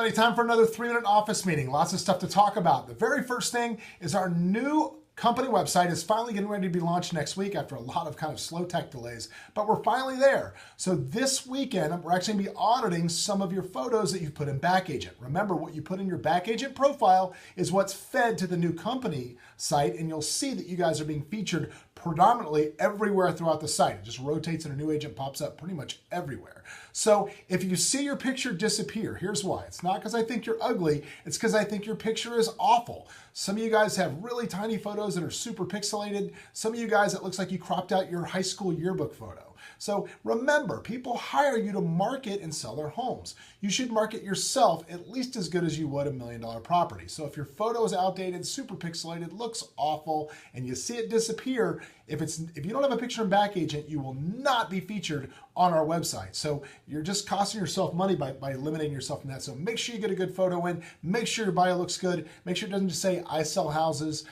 everybody. Time for another 3-minute office meeting. Lots of stuff to talk about. The very first thing is our new company website is finally getting ready to be launched next week after a lot of kind of slow tech delays, but we're finally there. So this weekend, we're actually going to be auditing some of your photos that you put in Backagent. Remember, what you put in your Backagent profile is what's fed to the new company site, and you'll see that you guys are being featured predominantly everywhere throughout the site. It just rotates and a new agent pops up pretty much everywhere. So if you see your picture disappear, here's why. It's not because I think you're ugly, it's because I think your picture is awful. Some of you guys have really tiny photos that are super pixelated. Some of you guys, it looks like you cropped out your high school yearbook photo. So remember, people hire you to market and sell their homes. You should market yourself at least as good as you would a $1 million property. So if your photo is outdated, super pixelated, looks awful, and you see it disappear, if you don't have a picture in Backagent, you will not be featured on our website. So you're just costing yourself money by eliminating yourself from that. So make sure you get a good photo in, make sure your bio looks good, make sure it doesn't just say, I sell houses,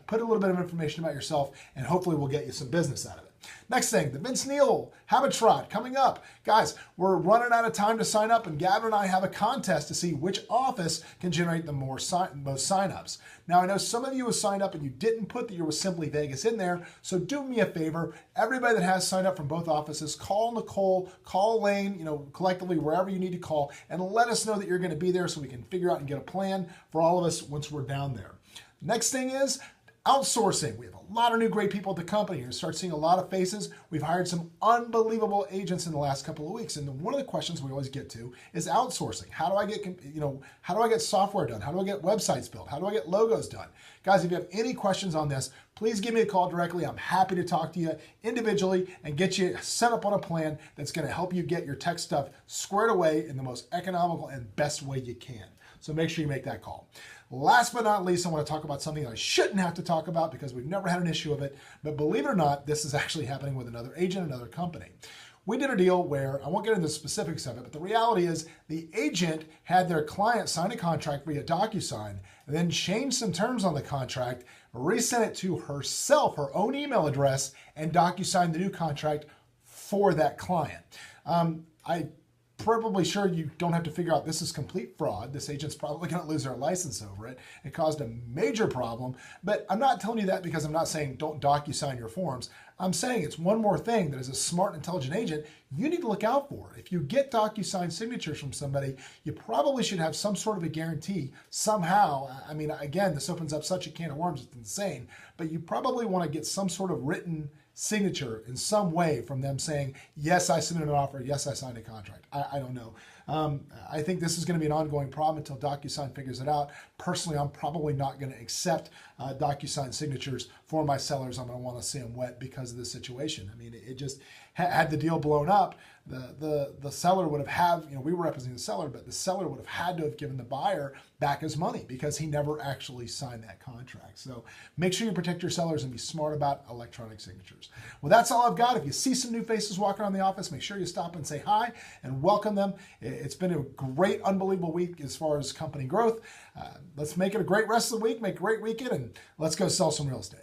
put a little bit of information about yourself, and hopefully we'll get you some business out of it. Next thing, the Vince Neil Habitrot coming up. Guys, we're running out of time to sign up, and Gavin and I have a contest to see which office can generate the most signups. Now, I know some of you have signed up and you didn't put that you were Simply Vegas in there, so do me a favor. Everybody that has signed up from both offices, call Nicole, call Lane, collectively, wherever you need to call, and let us know that you're going to be there so we can figure out and get a plan for all of us once we're down there. Next thing is outsourcing. We have a lot of new great people at the company. You're going to start seeing a lot of faces. We've hired some unbelievable agents in the last couple of weeks. And one of the questions we always get to is outsourcing. How do I get software done? How do I get websites built? How do I get logos done? Guys, if you have any questions on this, please give me a call directly. I'm happy to talk to you individually and get you set up on a plan that's going to help you get your tech stuff squared away in the most economical and best way you can. So make sure you make that call. Last but not least, I want to talk about something that I shouldn't have to talk about because we've never had an issue of it. But believe it or not, this is actually happening with another agent, another company. We did a deal where, I won't get into the specifics of it, but the reality is the agent had their client sign a contract via DocuSign and then change some terms on the contract, resent it to herself, her own email address, and DocuSign the new contract for that client. I probably sure you don't have to figure out this is complete fraud. This agent's probably going to lose their license over it. It caused a major problem, but I'm not telling you that because I'm not saying don't DocuSign your forms. I'm saying it's one more thing that as a smart, intelligent agent, you need to look out for. If you get DocuSign signatures from somebody, you probably should have some sort of a guarantee somehow. I mean, again, this opens up such a can of worms, it's insane, but you probably want to get some sort of written signature in some way from them saying, yes, I submitted an offer, yes, I signed a contract. I don't know. I think this is going to be an ongoing problem until DocuSign figures it out. Personally, I'm probably not going to accept DocuSign signatures for my sellers. I'm going to want to see them wet because of this situation. I mean, it just had the deal blown up. The seller would have we were representing the seller, but the seller would have had to have given the buyer back his money because he never actually signed that contract. So make sure you protect your sellers and be smart about electronic signatures. Well, that's all I've got. If you see some new faces walking around the office, make sure you stop and say hi and welcome them. It's been a great, unbelievable week as far as company growth. Let's make it a great rest of the week, make a great weekend, and let's go sell some real estate.